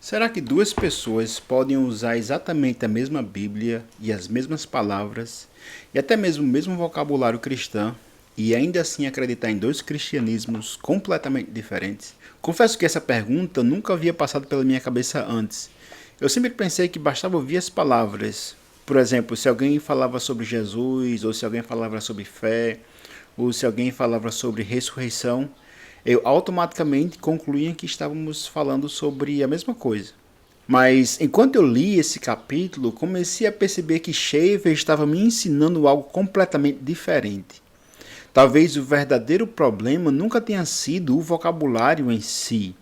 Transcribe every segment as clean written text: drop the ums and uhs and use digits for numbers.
Será que duas pessoas podem usar exatamente a mesma Bíblia e as mesmas palavras, e até mesmo o mesmo vocabulário cristão, e ainda assim acreditar em dois cristianismos completamente diferentes? Confesso que essa pergunta nunca havia passado pela minha cabeça antes. Eu sempre pensei que bastava ouvir as palavras. Por exemplo, se alguém falava sobre Jesus, ou se alguém falava sobre fé, ou se alguém falava sobre ressurreição, eu automaticamente concluía que estávamos falando sobre a mesma coisa. Mas enquanto eu li esse capítulo, comecei a perceber que Schaeffer estava me ensinando algo completamente diferente. Talvez o verdadeiro problema nunca tenha sido o vocabulário em si.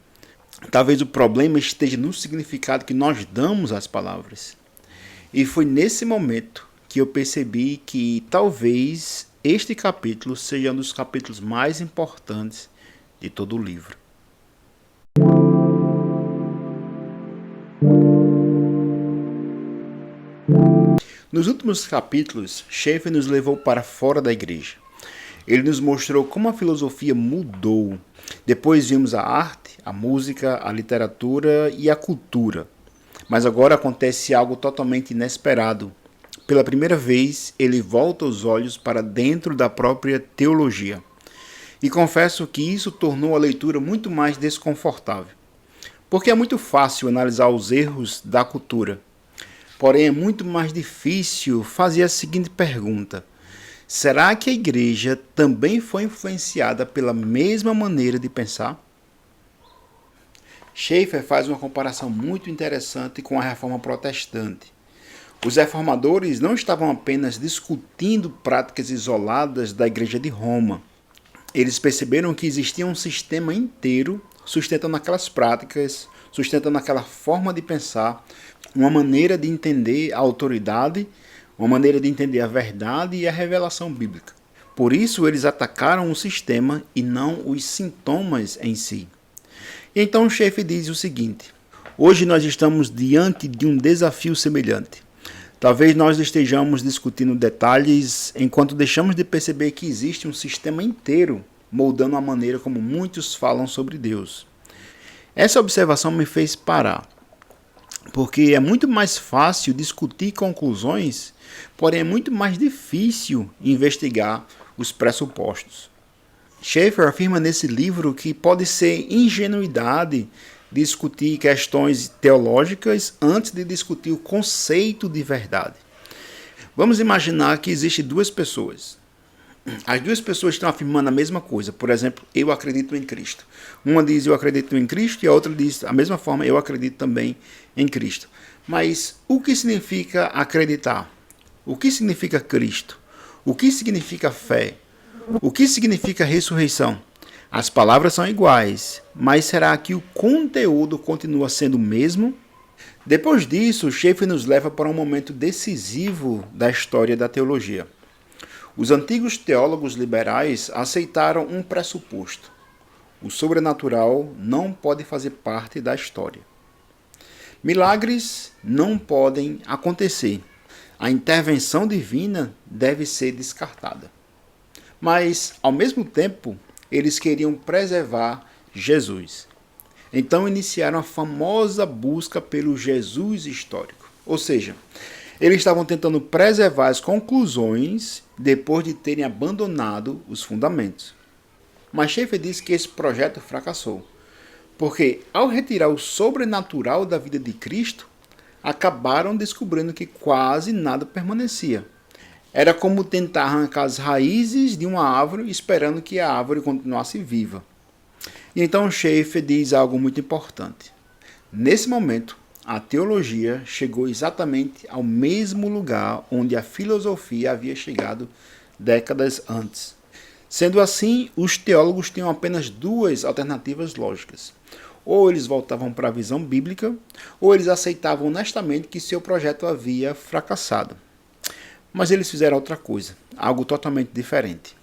Talvez o problema esteja no significado que nós damos às palavras. E foi nesse momento que eu percebi que talvez este capítulo seja um dos capítulos mais importantes de todo o livro. Nos últimos capítulos, Schaeffer nos levou para fora da igreja. Ele nos mostrou como a filosofia mudou. Depois vimos a arte, a música, a literatura e a cultura. Mas agora acontece algo totalmente inesperado. Pela primeira vez, ele volta os olhos para dentro da própria teologia. E confesso que isso tornou a leitura muito mais desconfortável. Porque é muito fácil analisar os erros da cultura. Porém, é muito mais difícil fazer a seguinte pergunta: será que a igreja também foi influenciada pela mesma maneira de pensar? Schaeffer faz uma comparação muito interessante com a reforma protestante. Os reformadores não estavam apenas discutindo práticas isoladas da igreja de Roma. Eles perceberam que existia um sistema inteiro sustentando aquelas práticas, sustentando aquela forma de pensar, uma maneira de entender a autoridade, uma maneira de entender a verdade e a revelação bíblica. Por isso, eles atacaram o sistema e não os sintomas em si. E então Schaeffer diz o seguinte: hoje nós estamos diante de um desafio semelhante. Talvez nós estejamos discutindo detalhes enquanto deixamos de perceber que existe um sistema inteiro moldando a maneira como muitos falam sobre Deus. Essa observação me fez parar, porque é muito mais fácil discutir conclusões, porém é muito mais difícil investigar os pressupostos. Schaeffer afirma nesse livro que pode ser ingenuidade discutir questões teológicas antes de discutir o conceito de verdade. Vamos imaginar que existem duas pessoas. As duas pessoas estão afirmando a mesma coisa. Por exemplo, eu acredito em Cristo. Uma diz eu acredito em Cristo e a outra diz da mesma forma eu acredito também em Cristo. Mas o que significa acreditar? O que significa Cristo? O que significa fé? O que significa ressurreição? As palavras são iguais, mas será que o conteúdo continua sendo o mesmo? Depois disso, Schaeffer nos leva para um momento decisivo da história da teologia. Os antigos teólogos liberais aceitaram um pressuposto: o sobrenatural não pode fazer parte da história. Milagres não podem acontecer. A intervenção divina deve ser descartada. Mas, ao mesmo tempo, eles queriam preservar Jesus. Então iniciaram a famosa busca pelo Jesus histórico. Ou seja, eles estavam tentando preservar as conclusões depois de terem abandonado os fundamentos. Mas Schaeffer diz que esse projeto fracassou, porque ao retirar o sobrenatural da vida de Cristo, acabaram descobrindo que quase nada permanecia. Era como tentar arrancar as raízes de uma árvore esperando que a árvore continuasse viva. E então Schaeffer diz algo muito importante. Nesse momento, a teologia chegou exatamente ao mesmo lugar onde a filosofia havia chegado décadas antes. Sendo assim, os teólogos tinham apenas duas alternativas lógicas. Ou eles voltavam para a visão bíblica, ou eles aceitavam honestamente que seu projeto havia fracassado. Mas eles fizeram outra coisa, algo totalmente diferente.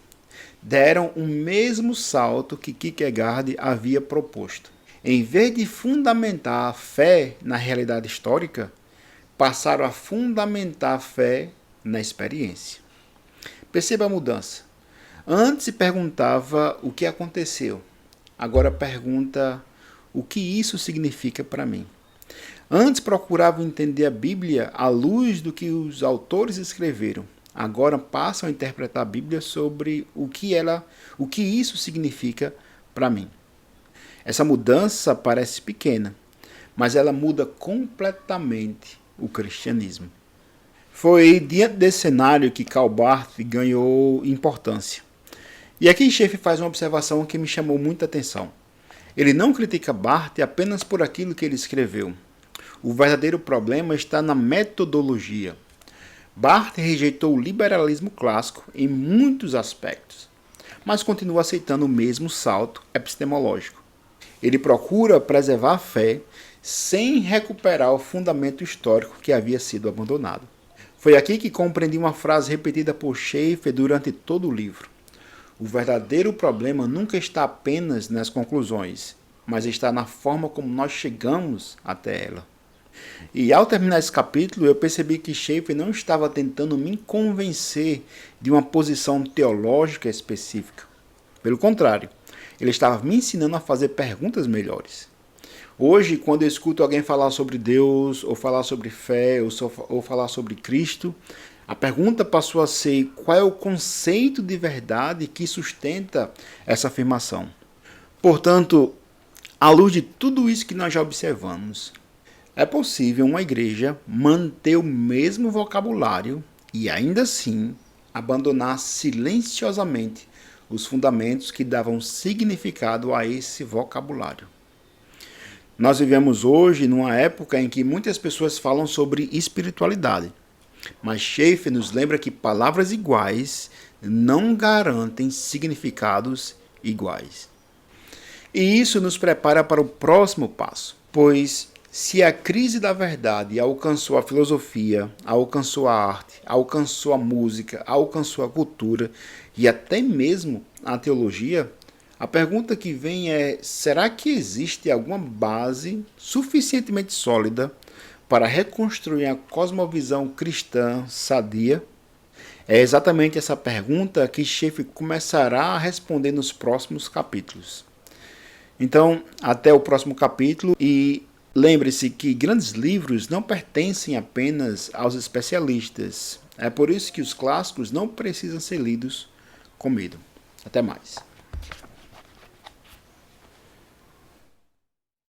Deram o mesmo salto que Kierkegaard havia proposto. Em vez de fundamentar a fé na realidade histórica, passaram a fundamentar a fé na experiência. Perceba a mudança. Antes se perguntava o que aconteceu. Agora pergunta o que isso significa para mim. Antes procuravam entender a Bíblia à luz do que os autores escreveram. Agora passam a interpretar a Bíblia sobre o que isso significa para mim. Essa mudança parece pequena, mas ela muda completamente o cristianismo. Foi diante desse cenário que Karl Barth ganhou importância. E aqui Schaeffer faz uma observação que me chamou muita atenção. Ele não critica Barth apenas por aquilo que ele escreveu. O verdadeiro problema está na metodologia. Barth rejeitou o liberalismo clássico em muitos aspectos, mas continua aceitando o mesmo salto epistemológico. Ele procura preservar a fé sem recuperar o fundamento histórico que havia sido abandonado. Foi aqui que compreendi uma frase repetida por Schaeffer durante todo o livro. O verdadeiro problema nunca está apenas nas conclusões, mas está na forma como nós chegamos até ela. E ao terminar esse capítulo, eu percebi que Schaeffer não estava tentando me convencer de uma posição teológica específica. Pelo contrário, ele estava me ensinando a fazer perguntas melhores. Hoje, quando eu escuto alguém falar sobre Deus, ou falar sobre fé, ou falar sobre Cristo, a pergunta passou a ser: qual é o conceito de verdade que sustenta essa afirmação? Portanto, à luz de tudo isso que nós já observamos, é possível uma igreja manter o mesmo vocabulário e ainda assim abandonar silenciosamente os fundamentos que davam significado a esse vocabulário. Nós vivemos hoje numa época em que muitas pessoas falam sobre espiritualidade, mas Schaeffer nos lembra que palavras iguais não garantem significados iguais. E isso nos prepara para o próximo passo, pois se a crise da verdade alcançou a filosofia, alcançou a arte, alcançou a música, alcançou a cultura e até mesmo a teologia, a pergunta que vem é: será que existe alguma base suficientemente sólida para reconstruir a cosmovisão cristã sadia? É exatamente essa pergunta que Schaeffer começará a responder nos próximos capítulos. Então, até o próximo capítulo e lembre-se que grandes livros não pertencem apenas aos especialistas. É por isso que os clássicos não precisam ser lidos com medo. Até mais.